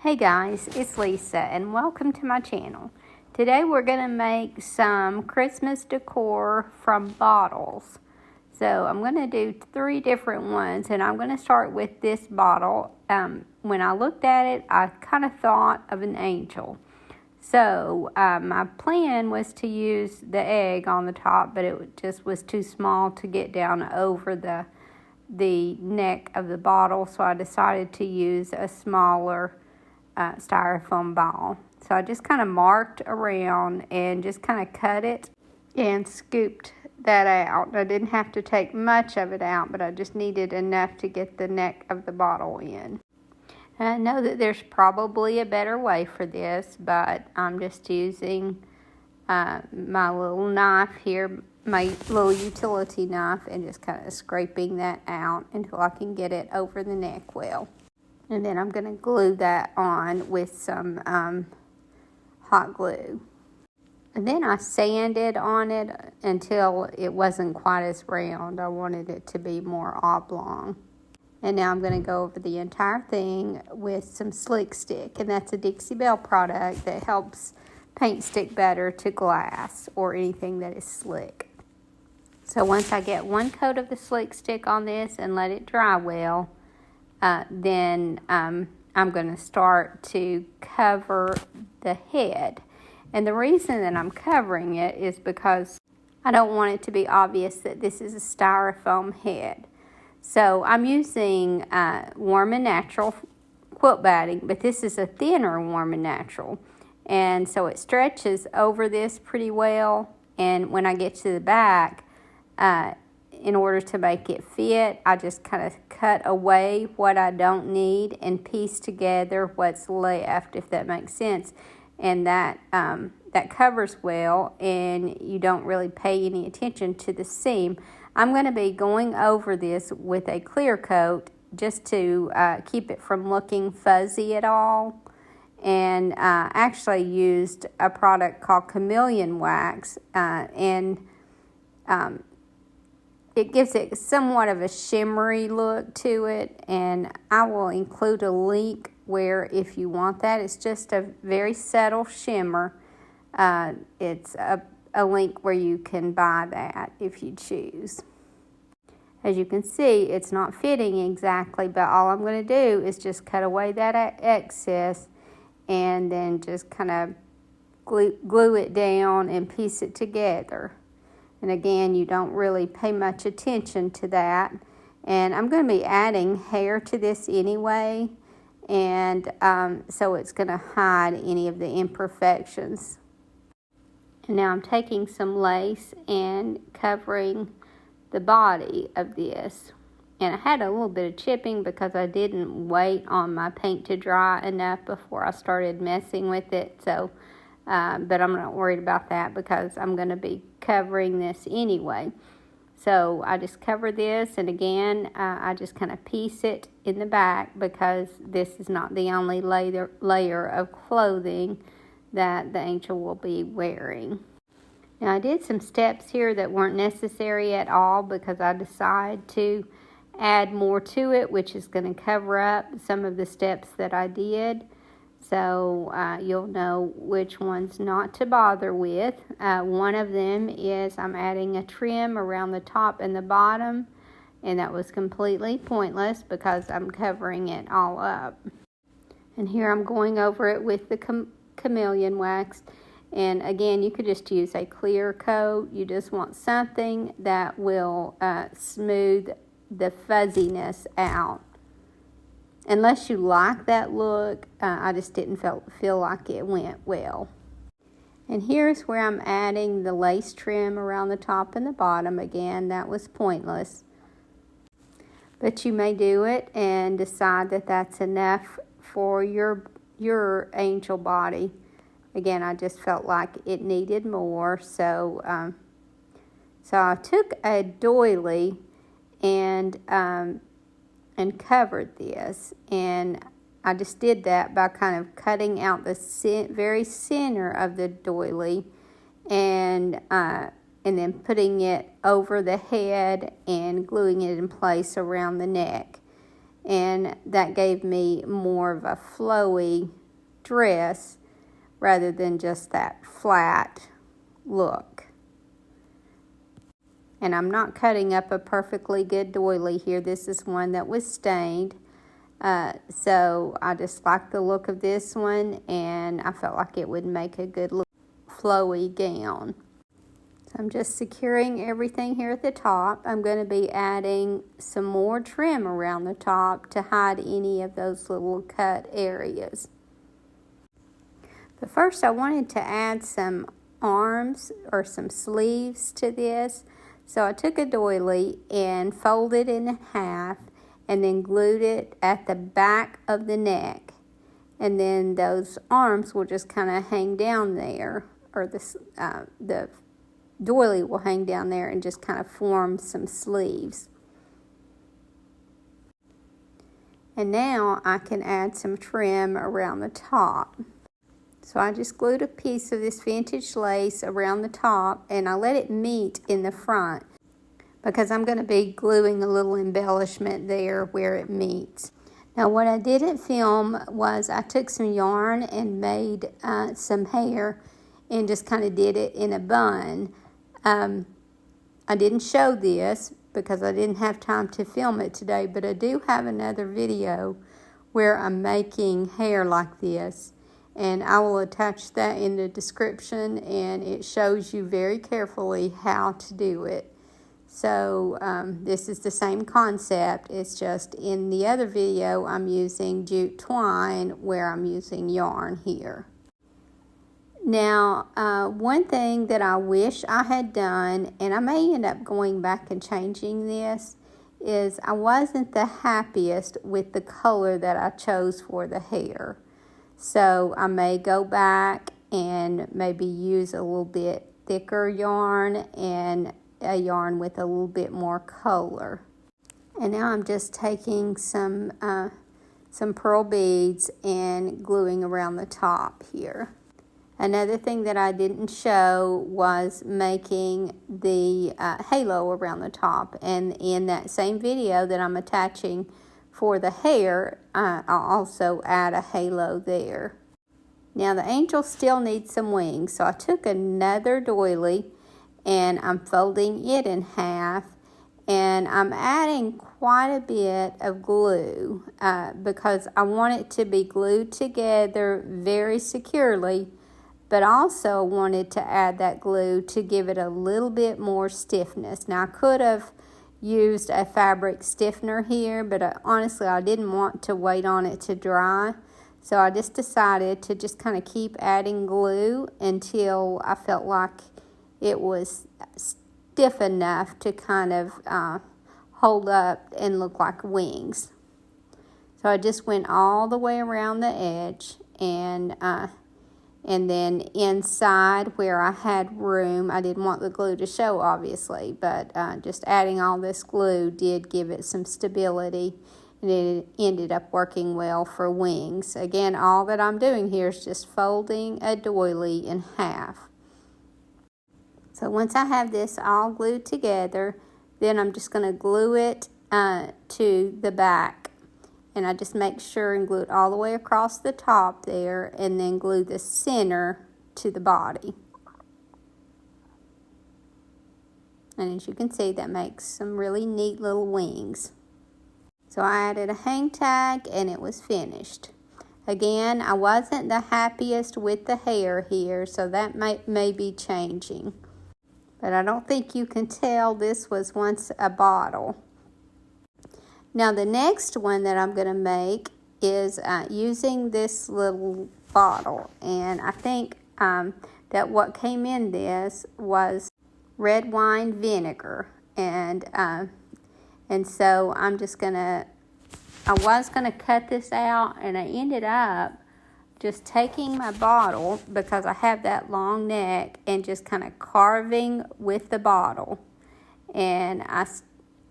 Hey guys, it's Lisa and welcome to my channel. Today we're going to make some Christmas decor from bottles. So I'm going to do 3 different ones and I'm going to start with this bottle. When I looked at it, I kind of thought of an angel. So my plan was to use the egg on the top, but it just was too small to get down over the neck of the bottle. So I decided to use a smaller styrofoam ball. So I just kind of marked around and just kind of cut it and scooped that out. I didn't have to take much of it out, but I just needed enough to get the neck of the bottle in. And I know that there's probably a better way for this, but I'm just using my little knife here, my little utility knife, and just kind of scraping that out until I can get it over the neck well. And then I'm going to glue that on with some hot glue. And then I sanded on it until it wasn't quite as round. I wanted it to be more oblong. And now I'm going to go over the entire thing with some Slick Stick. And that's a Dixie Belle product that helps paint stick better to glass or anything that is slick. So once I get one coat of the Slick Stick on this and let it dry well, then I'm going to start to cover the head. And the reason that I'm covering it is because I don't want it to be obvious that this is a styrofoam head. So I'm using Warm and Natural quilt batting, but this is a thinner Warm and Natural. And so it stretches over this pretty well. And when I get to the back, in order to make it fit, I just kind of cut away what I don't need and piece together what's left, if that makes sense. And that covers well, and you don't really pay any attention to the seam. I'm going to be going over this with a clear coat just to keep it from looking fuzzy at all. And actually used a product called Chameleon wax, it gives it somewhat of a shimmery look to it, and I will include a link where if you want that. It's just a very subtle shimmer. It's a link where you can buy that if you choose. As you can see, it's not fitting exactly, but all I'm going to do is just cut away that excess and then just kind of glue it down and piece it together. And again, you don't really pay much attention to that. And I'm going to be adding hair to this anyway. And so it's going to hide any of the imperfections. And now I'm taking some lace and covering the body of this. And I had a little bit of chipping because I didn't wait on my paint to dry enough before I started messing with it. So, but I'm not worried about that because I'm going to be covering this anyway. So I just cover this, and again, I just kind of piece it in the back because this is not the only layer of clothing that the angel will be wearing. Now I did some steps here that weren't necessary at all because I decided to add more to it, which is going to cover up some of the steps that I did. So you'll know which ones not to bother with. One of them is I'm adding a trim around the top and the bottom, and that was completely pointless because I'm covering it all up. And here I'm going over it with the chameleon wax. And again, you could just use a clear coat. You just want something that will smooth the fuzziness out. Unless you like that look, I just didn't feel like it went well. And here's where I'm adding the lace trim around the top and the bottom. Again, that was pointless. But you may do it and decide that that's enough for your angel body. Again, I just felt like it needed more. So I took a doily and covered this, and I just did that by kind of cutting out the very center of the doily and then putting it over the head and gluing it in place around the neck. and that gave me more of a flowy dress rather than just that flat look. And I'm not cutting up a perfectly good doily here. This is one that was stained. So I just like the look of this one, and I felt like it would make a good flowy gown. So I'm just securing everything here at the top. I'm going to be adding some more trim around the top to hide any of those little cut areas. But first I wanted to add some arms or some sleeves to this. So I took a doily and folded it in half and then glued it at the back of the neck. And then those arms will just kind of hang down there, or the doily will hang down there and just kind of form some sleeves. And now I can add some trim around the top. So I just glued a piece of this vintage lace around the top, and I let it meet in the front because I'm going to be gluing a little embellishment there where it meets. Now what I didn't film was I took some yarn and made some hair and just kind of did it in a bun. I didn't show this because I didn't have time to film it today, but I do have another video where I'm making hair like this, and I will attach that in the description, and it shows you very carefully how to do it. So this is the same concept. It's just in the other video I'm using jute twine where I'm using yarn here. Now, one thing that I wish I had done, and I may end up going back and changing this, is I wasn't the happiest with the color that I chose for the hair. So I may go back and maybe use a little bit thicker yarn and a yarn with a little bit more color. And now I'm just taking some pearl beads and gluing around the top here. Another thing that I didn't show was making the halo around the top. And in that same video that I'm attaching for the hair, I'll also add a halo there. Now the angel still needs some wings. So I took another doily and I'm folding it in half. And I'm adding quite a bit of glue because I want it to be glued together very securely. But also wanted to add that glue to give it a little bit more stiffness. Now I could have used a fabric stiffener here, but honestly I didn't want to wait on it to dry. So I just decided to just kind of keep adding glue until I felt like it was stiff enough to kind of hold up and look like wings. So I just went all the way around the edge, and then inside where I had room, I didn't want the glue to show obviously, but just adding all this glue did give it some stability, and it ended up working well for wings. Again, all that I'm doing here is just folding a doily in half. So once I have this all glued together, then I'm just going to glue it to the back. And I just make sure and glue it all the way across the top there, and then glue the center to the body. And as you can see, that makes some really neat little wings. So I added a hang tag and it was finished. Again, I wasn't the happiest with the hair here, so that may be changing. But I don't think you can tell this was once a bottle. Now the next one that I'm going to make is using this little bottle, and I think that what came in this was red wine vinegar, and so I'm just gonna, I was gonna cut this out, and I ended up just taking my bottle because I have that long neck and just kind of carving with the bottle, and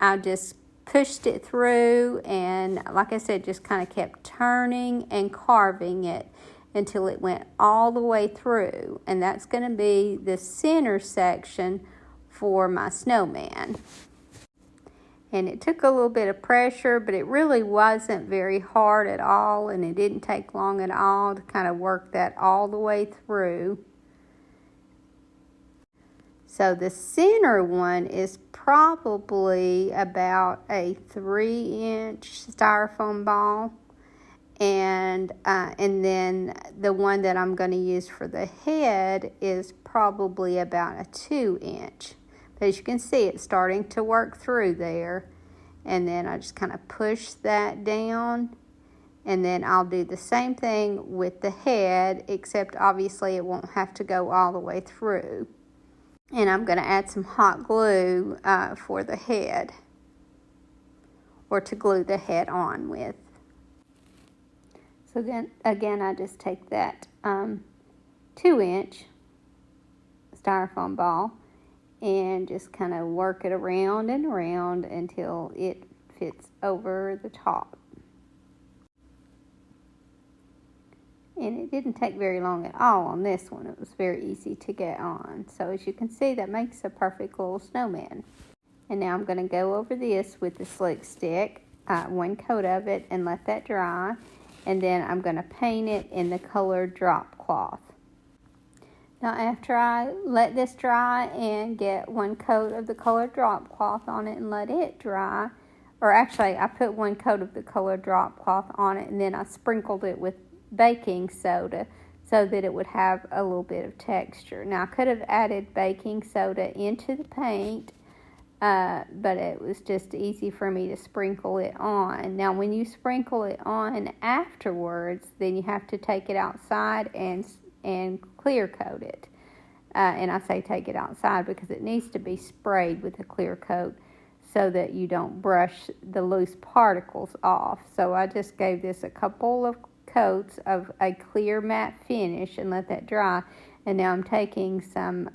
I just pushed it through, and like I said, just kind of kept turning and carving it until it went all the way through. And that's going to be the center section for my snowman. And it took a little bit of pressure, but it really wasn't very hard at all, and it didn't take long at all to kind of work that all the way through. So the center one is probably about a 3-inch styrofoam ball. And then the one that I'm going to use for the head is probably about a 2-inch. But as you can see, it's starting to work through there. And then I just kind of push that down. And then I'll do the same thing with the head, except obviously it won't have to go all the way through. And I'm going to add some hot glue for the head, or to glue the head on with. So again, I just take that 2-inch styrofoam ball and just kind of work it around and around until it fits over the top. And it didn't take very long at all on this one. It was very easy to get on. So as you can see, that makes a perfect little snowman. And now I'm going to go over this with the slick stick, one coat of it, and let that dry. And then I'm going to paint it in the colored drop cloth. Now after I let this dry and get one coat of the colored drop cloth on it and let it dry, or actually I put one coat of the colored drop cloth on it and then I sprinkled it with baking soda so that it would have a little bit of texture. Now I could have added baking soda into the paint, but it was just easy for me to sprinkle it on. Now when you sprinkle it on afterwards, then you have to take it outside and clear coat it. And I say take it outside because it needs to be sprayed with a clear coat so that you don't brush the loose particles off. So I just gave this a couple of coats of a clear matte finish and let that dry. And now I'm taking some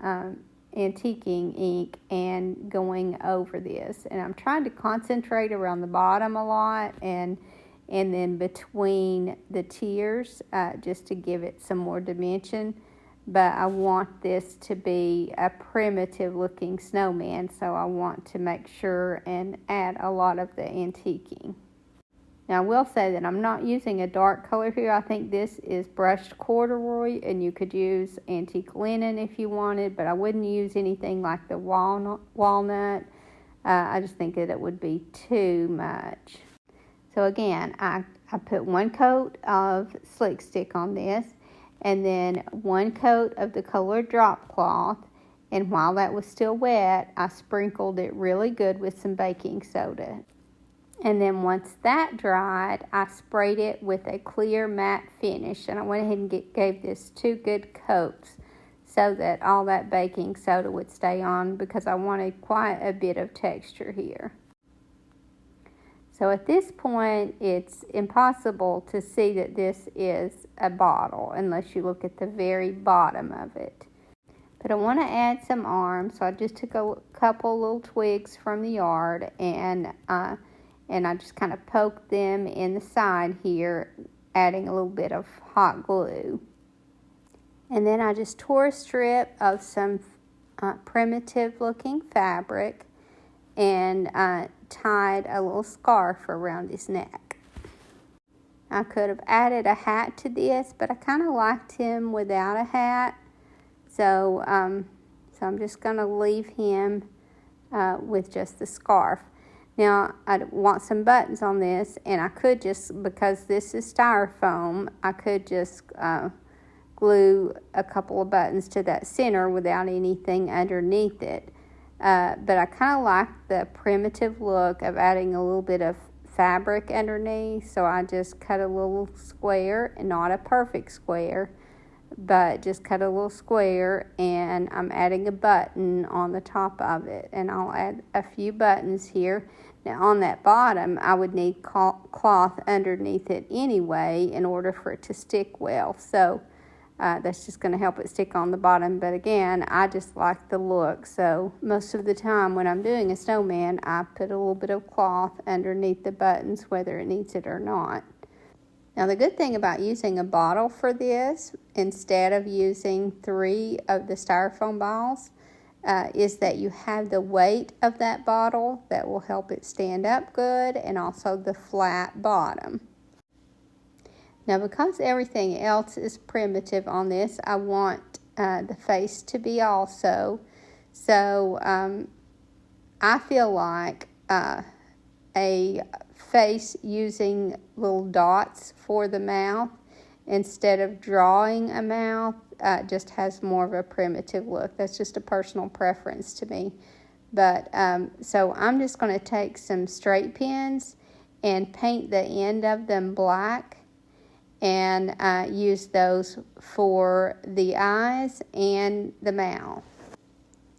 antiquing ink and going over this, and I'm trying to concentrate around the bottom a lot and then between the tiers, just to give it some more dimension. But I want this to be a primitive looking snowman, so I want to make sure and add a lot of the antiquing. Now I will say that I'm not using a dark color here. I think this is brushed corduroy, and you could use antique linen if you wanted, but I wouldn't use anything like the walnut. I just think that it would be too much. So again, I put one coat of slick stick on this, and then one coat of the colored drop cloth, and while that was still wet, I sprinkled it really good with some baking soda. And then once that dried, I sprayed it with a clear matte finish. And I went ahead and gave this 2 good coats so that all that baking soda would stay on, because I wanted quite a bit of texture here. So at this point, it's impossible to see that this is a bottle unless you look at the very bottom of it. But I want to add some arms, so I just took a couple little twigs from the yard and I just kind of poked them in the side here, adding a little bit of hot glue. And then I just tore a strip of some primitive looking fabric and tied a little scarf around his neck. I could have added a hat to this, but I kind of liked him without a hat. So I'm just going to leave him with just the scarf. Now, I want some buttons on this, and I could just, because this is styrofoam, I could just glue a couple of buttons to that center without anything underneath it. But I kind of like the primitive look of adding a little bit of fabric underneath, so I just cut a little square, and not a perfect square, but just cut a little square, and I'm adding a button on the top of it, and I'll add a few buttons here. Now on that bottom, I would need cloth underneath it anyway in order for it to stick well, so that's just going to help it stick on the bottom. But again, I just like the look, so most of the time when I'm doing a snowman, I put a little bit of cloth underneath the buttons, whether it needs it or not. Now the good thing about using a bottle for this, instead of using 3 of the styrofoam balls, is that you have the weight of that bottle that will help it stand up good, and also the flat bottom. Now, because everything else is primitive on this, I want the face to be also. So I feel like a face using little dots for the mouth instead of drawing a mouth just has more of a primitive look. That's just a personal preference to me. But so I'm just going to take some straight pens and paint the end of them black, and use those for the eyes and the mouth.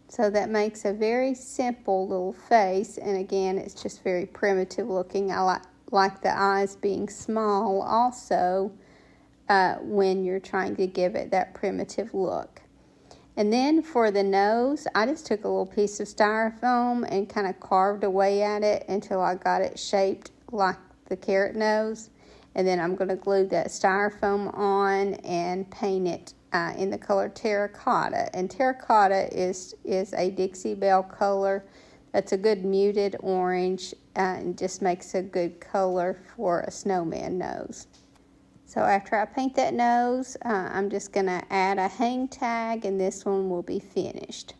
So that makes a very simple little face, and again, it's just very primitive looking. I like the eyes being small also when you're trying to give it that primitive look. And then for the nose, I just took a little piece of styrofoam and kind of carved away at it until I got it shaped like the carrot nose. And then I'm going to glue that styrofoam on and paint it in the color terracotta. And terracotta is a Dixie Belle color. That's a good muted orange and just makes a good color for a snowman nose. So after I paint that nose, I'm just going to add a hang tag, and this one will be finished.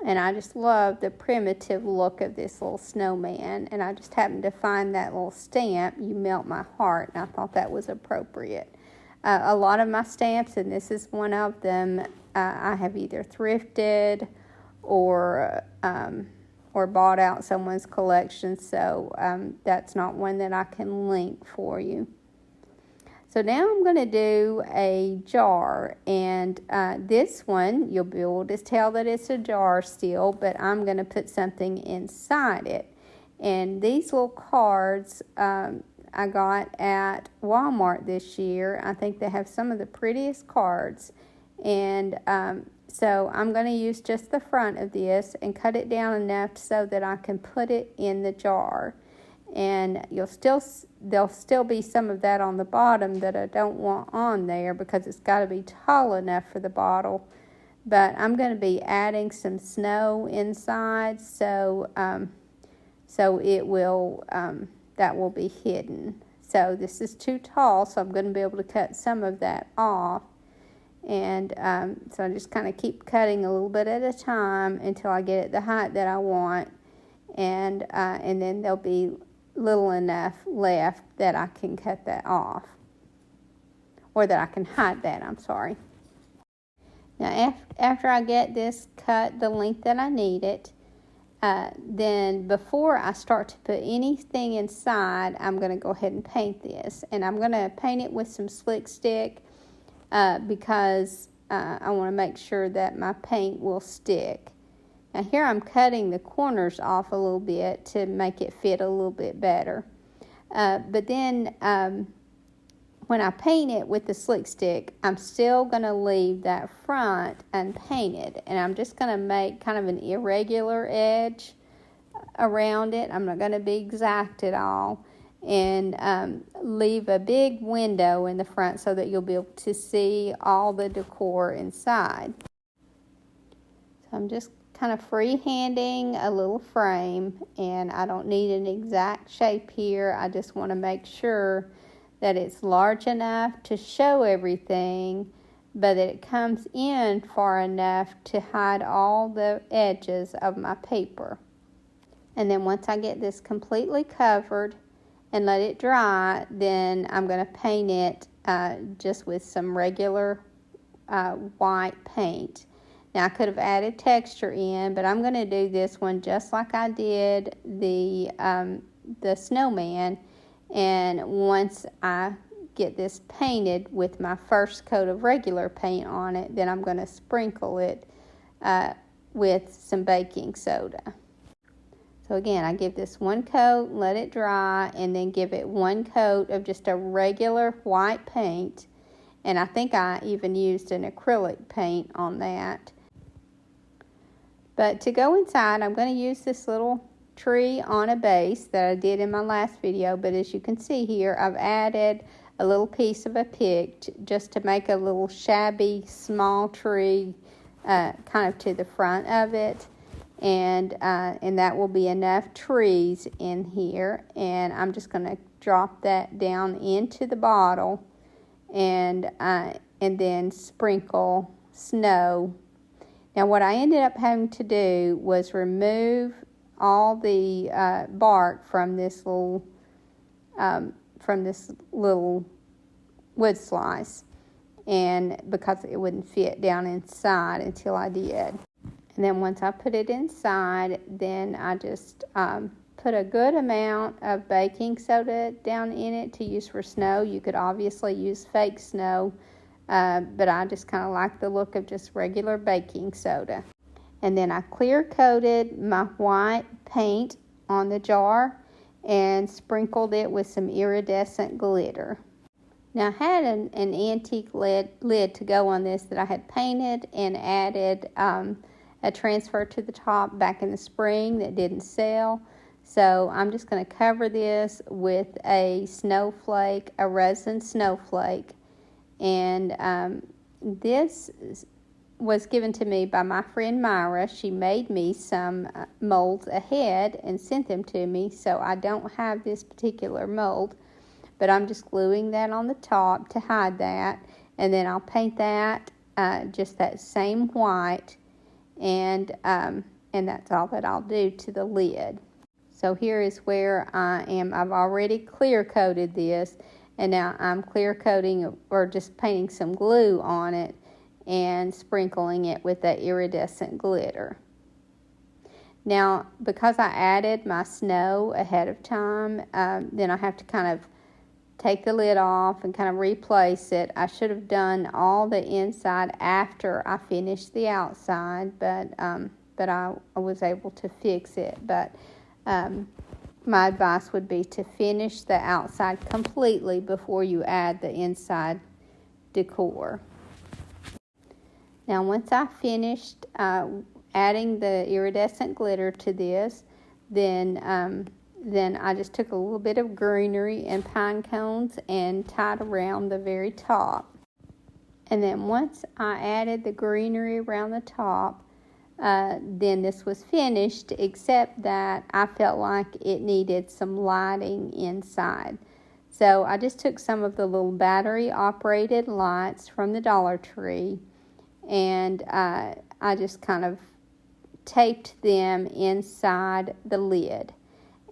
And I just love the primitive look of this little snowman. And I just happened to find that little stamp, "You Melt My Heart," and I thought that was appropriate. A lot of my stamps, and this is one of them, I have either thrifted or bought out someone's collection. So that's not one that I can link for you. So now I'm going to do a jar, and this one, you'll be able to tell that it's a jar still, but I'm going to put something inside it. And these little cards I got at Walmart this year. I think they have some of the prettiest cards. And so I'm going to use just the front of this and cut it down enough so that I can put it in the jar. And there'll still be some of that on the bottom that I don't want on there because it's got to be tall enough for the bottle. But I'm going to be adding some snow inside, so it will that will be hidden. So this is too tall, so I'm going to be able to cut some of that off. And so I just kind of keep cutting a little bit at a time until I get it the height that I want, and then there'll be little enough left that I can cut that off, or that I can hide that, I'm sorry. Now after I get this cut the length that I need it, then before I start to put anything inside, I'm going to go ahead and paint this, and I'm going to paint it with some slick stick because I want to make sure that my paint will stick. Now here I'm cutting the corners off a little bit to make it fit a little bit better. But then when I paint it with the slick stick, I'm still going to leave that front unpainted. And I'm just going to make kind of an irregular edge around it. I'm not going to be exact at all. And leave a big window in the front so that you'll be able to see all the decor inside. So I'm just kind of freehanding a little frame, and I don't need an exact shape here. I just want to make sure that it's large enough to show everything, but that it comes in far enough to hide all the edges of my paper. And then once I get this completely covered and let it dry, then I'm going to paint it just with some regular white paint. Now, I could have added texture in, but I'm going to do this one just like I did the snowman. And once I get this painted with my first coat of regular paint on it, then I'm going to sprinkle it with some baking soda. So again, I give this one coat, let it dry, and then give it one coat of just a regular white paint. And I think I even used an acrylic paint on that. But to go inside, I'm going to use this little tree on a base that I did in my last video. But as you can see here, I've added a little piece of a pick just to make a little shabby small tree kind of to the front of it. And that will be enough trees in here. And I'm just going to drop that down into the bottle and then sprinkle snow. Now what I ended up having to do was remove all the bark from this little wood slice, and because it wouldn't fit down inside until I did. And then once I put it inside, then I just put a good amount of baking soda down in it to use for snow. You could obviously use fake snow, but I just kind of like the look of just regular baking soda. And then I clear coated my white paint on the jar and sprinkled it with some iridescent glitter. Now I had an antique lid to go on this that I had painted and added a transfer to the top back in the spring that didn't sell. So I'm just going to cover this with a snowflake, a resin snowflake. And this was given to me by my friend Myra. She made me some molds ahead and sent them to me. So I don't have this particular mold, but I'm just gluing that on the top to hide that. And then I'll paint that just that same white. And that's all that I'll do to the lid. So here is where I am. I've already clear coated this, and now I'm clear coating or just painting some glue on it and sprinkling it with that iridescent glitter. Now, because I added my snow ahead of time, then I have to kind of take the lid off and kind of replace it. I should have done all the inside after I finished the outside, but I was able to fix it. But my advice would be to finish the outside completely before you add the inside decor. Now once I finished adding the iridescent glitter to this, then I just took a little bit of greenery and pine cones and tied around the very top. And then once I added the greenery around the top, then this was finished, except that I felt like it needed some lighting inside. So I just took some of the little battery operated lights from the Dollar Tree, and I just kind of taped them inside the lid.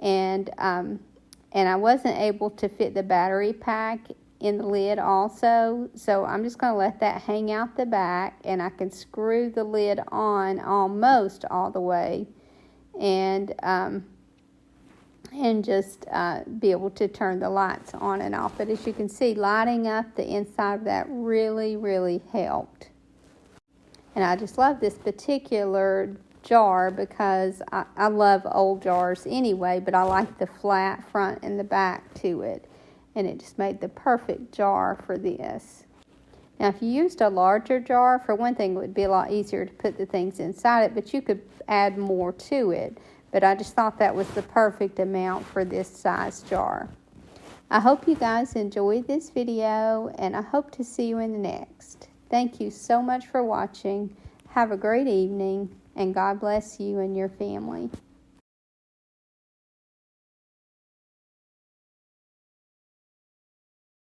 And I wasn't able to fit the battery pack in the lid also, so I'm just going to let that hang out the back, and I can screw the lid on almost all the way, and just be able to turn the lights on and off. But as you can see, lighting up the inside of that really, really helped. And I just love this particular jar because I love old jars anyway, but I like the flat front and the back to it. And it just made the perfect jar for this. Now, if you used a larger jar, for one thing, it would be a lot easier to put the things inside it, but you could add more to it. But I just thought that was the perfect amount for this size jar. I hope you guys enjoyed this video, and I hope to see you in the next. Thank you so much for watching. Have a great evening, and God bless you and your family.